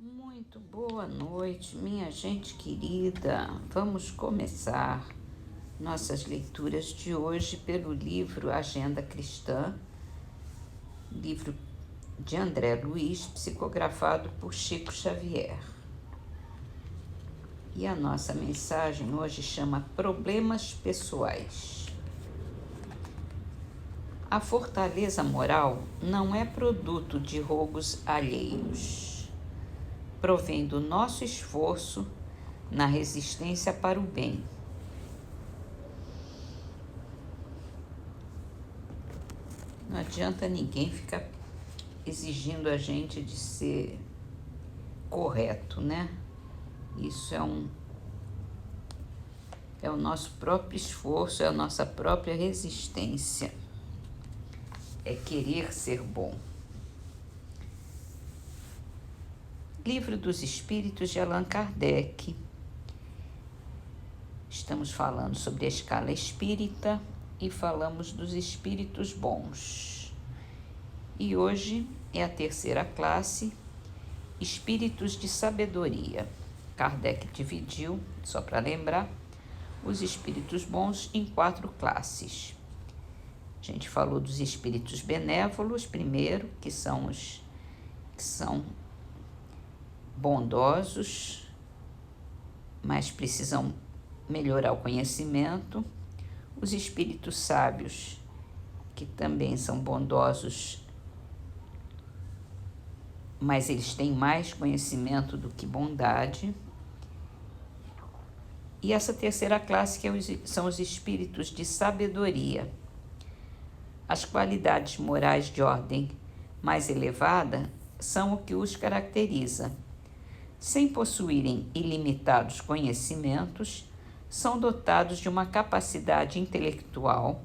Muito boa noite, minha gente querida. Vamos começar nossas leituras de hoje pelo livro Agenda Cristã, livro de André Luiz, psicografado por Chico Xavier. E a nossa mensagem hoje chama Problemas Pessoais. A fortaleza moral não é produto de rogos alheios. Provém do nosso esforço na resistência para o bem. Não adianta ninguém ficar exigindo a gente de ser correto, né? Isso é o nosso próprio esforço, é a nossa própria resistência. É querer ser bom. Livro dos Espíritos de Allan Kardec. Estamos falando sobre a escala espírita e falamos dos espíritos bons. E hoje é a terceira classe, espíritos de sabedoria. Kardec dividiu, só para lembrar, os espíritos bons em 4 classes. A gente falou dos espíritos benévolos primeiro, que são bondosos, mas precisam melhorar o conhecimento. Os espíritos sábios, que também são bondosos, mas eles têm mais conhecimento do que bondade. E essa terceira classe são os espíritos de sabedoria. As qualidades morais de ordem mais elevada são o que os caracteriza. Sem possuírem ilimitados conhecimentos, são dotados de uma capacidade intelectual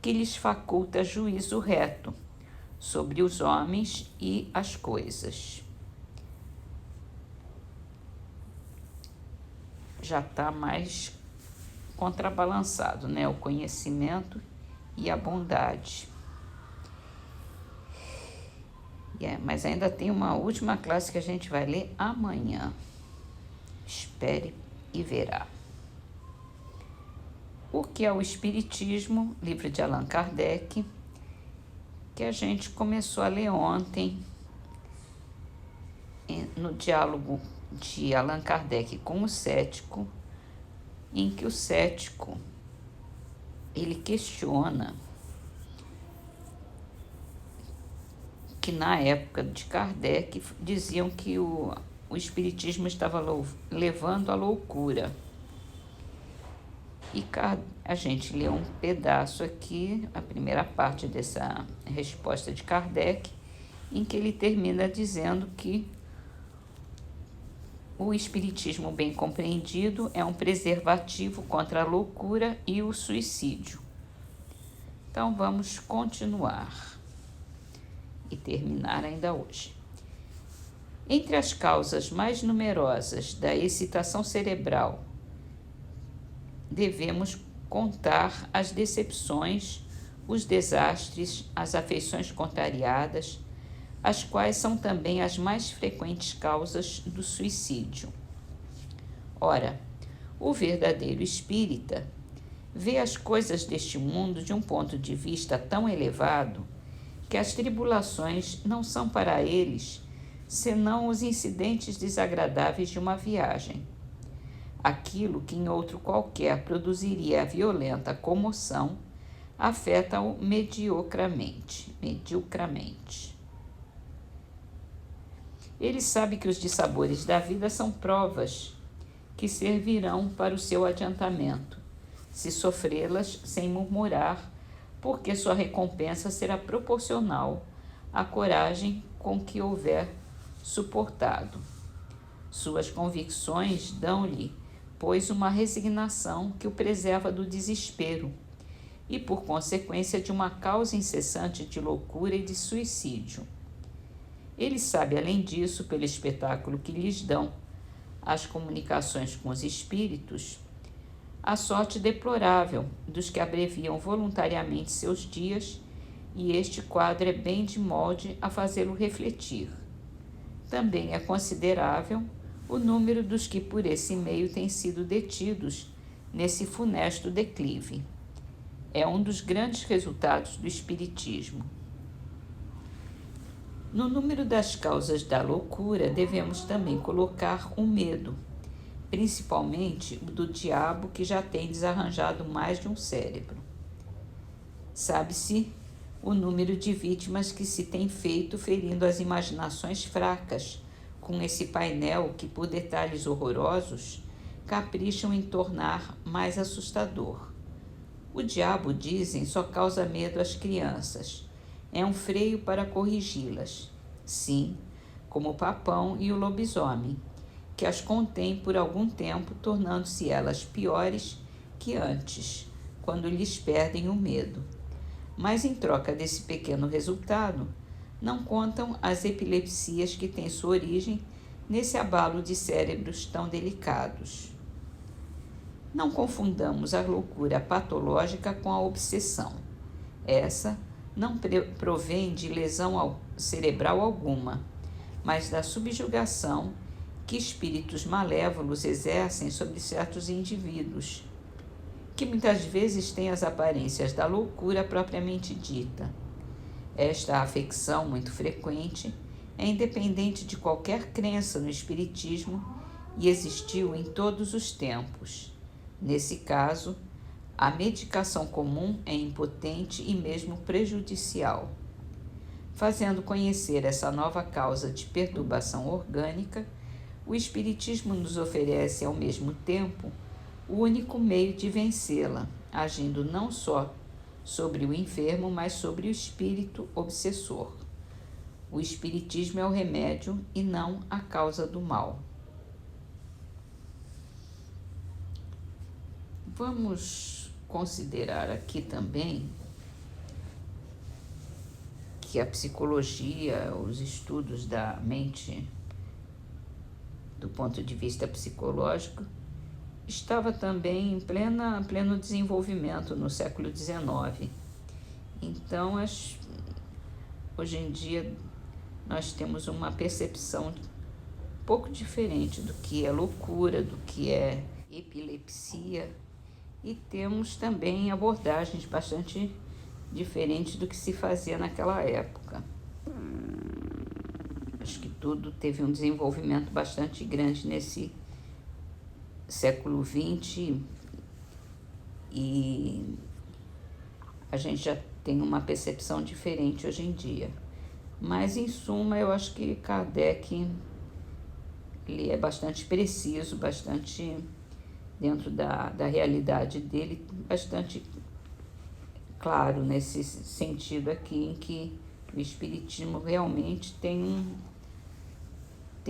que lhes faculta juízo reto sobre os homens e as coisas. Já está mais contrabalançado, né? O conhecimento e a bondade. Mas ainda tem uma última classe que a gente vai ler amanhã. Espere e verá. O que é o Espiritismo? Livro de Allan Kardec, que a gente começou a ler ontem, no diálogo de Allan Kardec com o cético, em que o cético ele questiona que na época de Kardec diziam que o Espiritismo estava levando à loucura. E a gente leu um pedaço aqui, a primeira parte dessa resposta de Kardec, em que ele termina dizendo que o Espiritismo bem compreendido é um preservativo contra a loucura e o suicídio. Então vamos continuar e terminar ainda hoje. Entre as causas mais numerosas da excitação cerebral, devemos contar as decepções, os desastres, as afeições contrariadas, as quais são também as mais frequentes causas do suicídio. Ora, o verdadeiro espírita vê as coisas deste mundo de um ponto de vista tão elevado que as tribulações não são para eles senão os incidentes desagradáveis de uma viagem. Aquilo que em outro qualquer produziria a violenta comoção afeta-o mediocramente. Ele sabe que os dissabores da vida são provas que servirão para o seu adiantamento, se sofrê-las sem murmurar, porque sua recompensa será proporcional à coragem com que houver suportado. Suas convicções dão-lhe, pois, uma resignação que o preserva do desespero e, por consequência, de uma causa incessante de loucura e de suicídio. Ele sabe, além disso, pelo espetáculo que lhes dão as comunicações com os espíritos, a sorte deplorável dos que abreviam voluntariamente seus dias, e este quadro é bem de molde a fazê-lo refletir. Também é considerável o número dos que por esse meio têm sido detidos nesse funesto declive. É um dos grandes resultados do espiritismo. No número das causas da loucura, devemos também colocar o medo, principalmente o do diabo, que já tem desarranjado mais de um cérebro. Sabe-se o número de vítimas que se tem feito ferindo as imaginações fracas, com esse painel que, por detalhes horrorosos, capricham em tornar mais assustador. O diabo, dizem, só causa medo às crianças. É um freio para corrigi-las. Sim, como o papão e o lobisomem, que as contém por algum tempo, tornando-se elas piores que antes, quando lhes perdem o medo. Mas em troca desse pequeno resultado, não contam as epilepsias que têm sua origem nesse abalo de cérebros tão delicados. Não confundamos a loucura patológica com a obsessão. Essa não provém de lesão cerebral alguma, mas da subjugação que espíritos malévolos exercem sobre certos indivíduos, que muitas vezes têm as aparências da loucura propriamente dita. Esta afecção, muito frequente, é independente de qualquer crença no espiritismo e existiu em todos os tempos. Nesse caso, a medicação comum é impotente e mesmo prejudicial. Fazendo conhecer essa nova causa de perturbação orgânica, o espiritismo nos oferece ao mesmo tempo o único meio de vencê-la, agindo não só sobre o enfermo, mas sobre o espírito obsessor. O espiritismo é o remédio e não a causa do mal. Vamos considerar aqui também que a psicologia, os estudos da mente, do ponto de vista psicológico, estava também em pleno desenvolvimento no século XIX. Então, hoje em dia, nós temos uma percepção um pouco diferente do que é loucura, do que é epilepsia, e temos também abordagens bastante diferentes do que se fazia naquela época. Acho que tudo teve um desenvolvimento bastante grande nesse século XX e a gente já tem uma percepção diferente hoje em dia. Mas, em suma, eu acho que Kardec ele é bastante preciso, bastante dentro da realidade dele, bastante claro nesse sentido aqui, em que o espiritismo realmente tem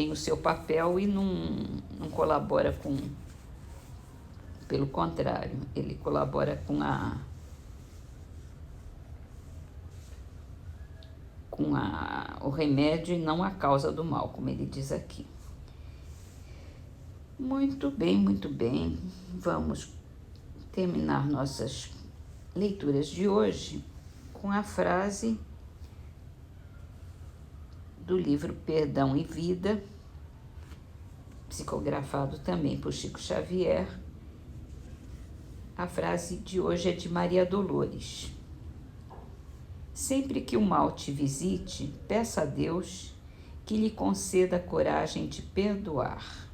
o seu papel e não colabora com... Pelo contrário, ele colabora com o remédio e não a causa do mal, como ele diz aqui. Muito bem, muito bem. Vamos terminar nossas leituras de hoje com a frase do livro Perdão e Vida, psicografado também por Chico Xavier. A frase de hoje é de Maria Dolores. Sempre que o mal te visite, peça a Deus que lhe conceda a coragem de perdoar.